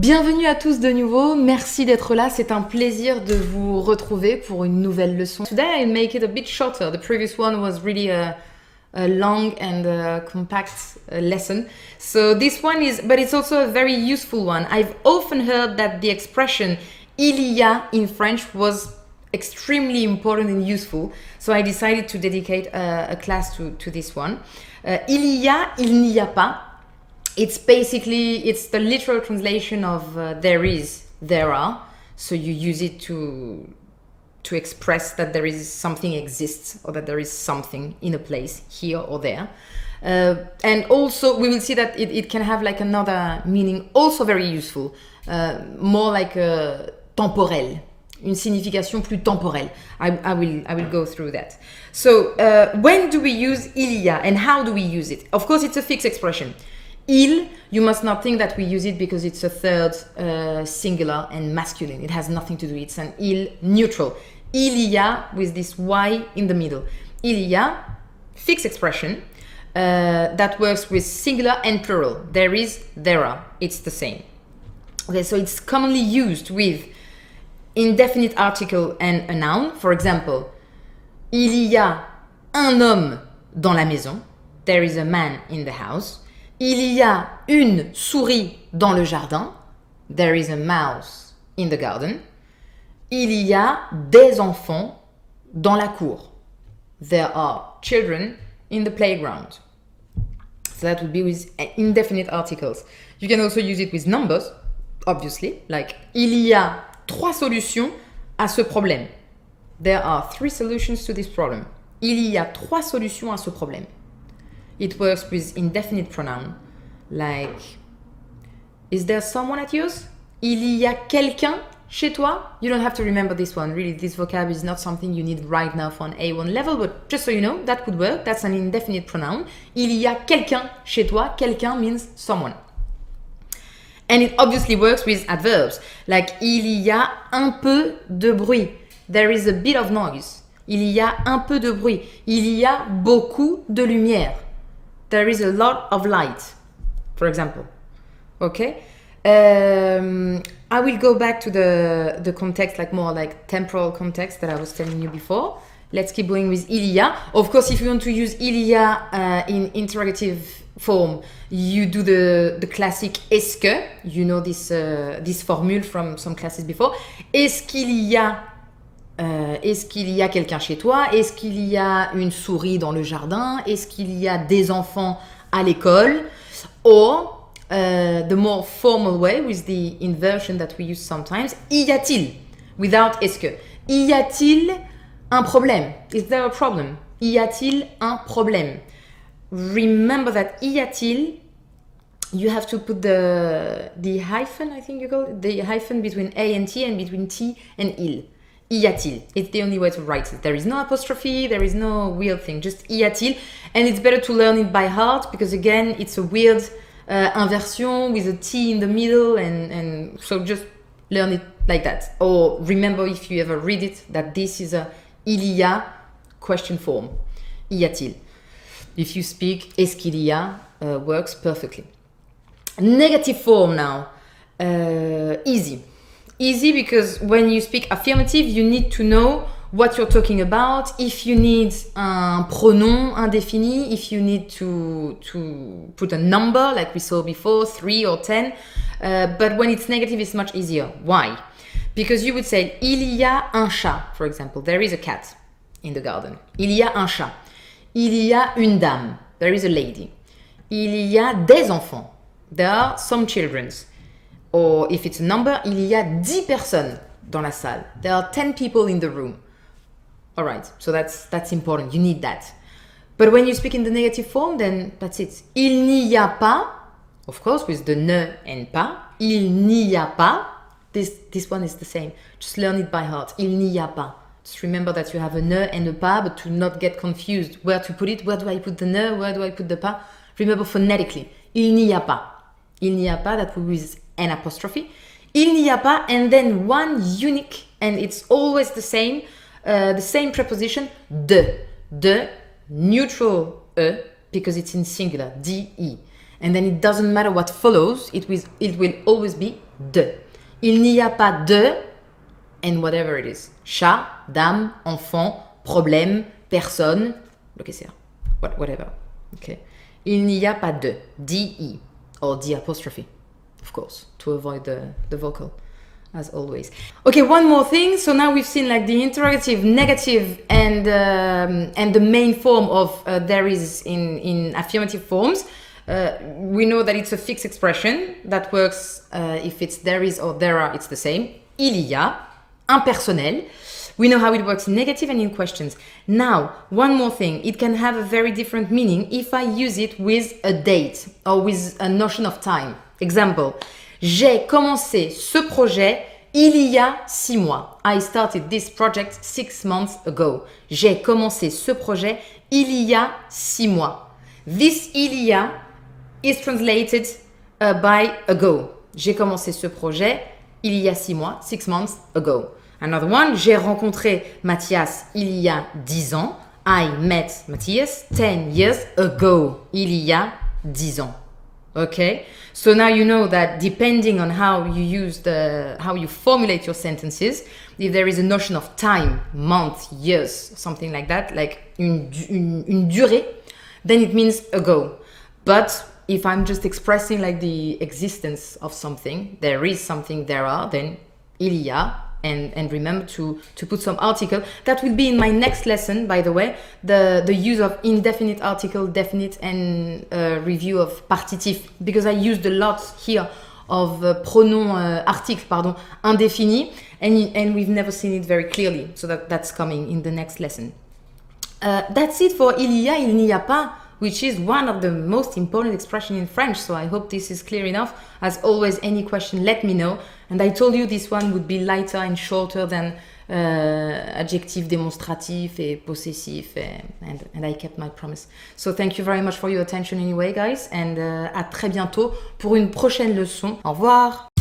Bienvenue à tous de nouveau, merci d'être là, c'est un plaisir de vous retrouver pour une nouvelle leçon. Today I make it a bit shorter, the previous one was really a long and compact lesson. So this one is, but it's also a very useful one. I've often heard that the expression il y a in French was extremely important and useful, so I decided to dedicate a class to this one. Il y a, il n'y a pas. It's the literal translation of there is, there are. So you use it to express that there is something exists or that there is something in a place here or there. And also we will see that it can have like another meaning also very useful, more like temporel, une signification plus temporelle. I will go through that. So when do we use il y a and how do we use it? Of course it's a fixed expression. Il, you must not think that we use it because it's a third singular and masculine. It has nothing to do. It's an il neutral. Il y a with this y in the middle. Il y a, fixed expression that works with singular and plural. There is, there are. It's the same. Okay, so it's commonly used with indefinite article and a noun. For example, il y a un homme dans la maison. There is a man in the house. Il y a une souris dans le jardin. There is a mouse in the garden. Il y a des enfants dans la cour. There are children in the playground. So that would be with indefinite articles. You can also use it with numbers, obviously. Like, il y a 3 solutions à ce problème. There are 3 solutions to this problem. Il y a 3 solutions à ce problème. It works with indefinite pronoun, like, is there someone at yours? Il y a quelqu'un chez toi? You don't have to remember this one. Really, this vocab is not something you need right now for an A1 level, but just so you know, that could work. That's an indefinite pronoun. Il y a quelqu'un chez toi. Quelqu'un means someone. And it obviously works with adverbs, like, il y a un peu de bruit. There is a bit of noise. Il y a un peu de bruit. Il y a beaucoup de lumière. There is a lot of light, for example. Okay? I will go back to the context, like more like temporal context that I was telling you before. Let's keep going with il y a. Of course, if you want to use il y a in interrogative form, you do the classic est-ce que. You know this formule from some classes before. Est-ce qu'il y a quelqu'un chez toi? Est-ce qu'il y a une souris dans le jardin? Est-ce qu'il y a des enfants à l'école? Or, the more formal way with the inversion that we use sometimes, y a-t-il? Without est-ce que. Y a-t-il un problème? Is there a problem? Y a-t-il un problème? Remember that y a-t-il, you have to put the hyphen, I think you call it, the hyphen between A and T and between T and il. Y a-t-il? It's the only way to write it. There is no apostrophe, there is no weird thing, just y a-t-il. And it's better to learn it by heart because again, it's a weird inversion with a T in the middle and so just learn it like that. Or remember if you ever read it that this is a il y a question form. Y a-t-il? If you speak est-ce qu'il y a works perfectly. Negative form now. Easy. Easy because when you speak affirmative, you need to know what you're talking about. If you need un pronom indéfini, if you need to put a number like we saw before, 3 or 10. But when it's negative, it's much easier. Why? Because you would say il y a un chat, for example. There is a cat in the garden. Il y a un chat. Il y a une dame. There is a lady. Il y a des enfants. There are some children. Or if it's a number, il y a 10 personnes dans la salle. There are 10 people in the room. All right, so that's important. You need that. But when you speak in the negative form, then that's it. Il n'y a pas, of course, with the ne and pas. Il n'y a pas. This one is the same. Just learn it by heart. Il n'y a pas. Just remember that you have a ne and a pas, but to not get confused where to put it. Where do I put the ne? Where do I put the pas? Remember phonetically. Il n'y a pas. Il n'y a pas, that will be with an apostrophe. Il n'y a pas, and then one unique, and it's always the same preposition, de. De, neutral e, because it's in singular, de. And then it doesn't matter what follows, it will always be de. Il n'y a pas de, and whatever it is. Chat, dame, enfant, problème, personne, lo que sea. Whatever. Okay. Il n'y a pas de. D-E. Or D apostrophe. Of course. To avoid the vocal. As always. Okay, one more thing. So now we've seen like the interrogative, negative, and the main form of there is in affirmative forms. We know that it's a fixed expression that works if it's there is or there are, it's the same. Il y a, impersonnel. We know how it works in negative and in questions. Now, one more thing. It can have a very different meaning if I use it with a date or with a notion of time. Example. J'ai commencé ce projet il y a 6 mois. I started this project 6 months ago. J'ai commencé ce projet il y a 6 mois. This il y a is translated by ago. J'ai commencé ce projet il y a 6 mois, 6 months ago. Another one, j'ai rencontré Mathias il y a 10 ans. I met Matthias 10 years ago. Il y a 10 ans. Okay, so now you know that depending on how you formulate your sentences, if there is a notion of time, month, years, something like that, like une durée, then it means ago. But if I'm just expressing like the existence of something, there is something, there are, then il y a. And remember to put some article. That will be in my next lesson, by the way, the use of indefinite article, definite, and review of partitif, because I used a lot here of pronom article, indéfini, and we've never seen it very clearly. So that's coming in the next lesson. That's it for il y a, il n'y a pas, which is one of the most important expressions in French. So I hope this is clear enough. As always, any question, let me know. And I told you this one would be lighter and shorter than adjectif démonstratif et possessif, and I kept my promise. So thank you very much for your attention anyway, guys, and à très bientôt pour une prochaine leçon. Au revoir.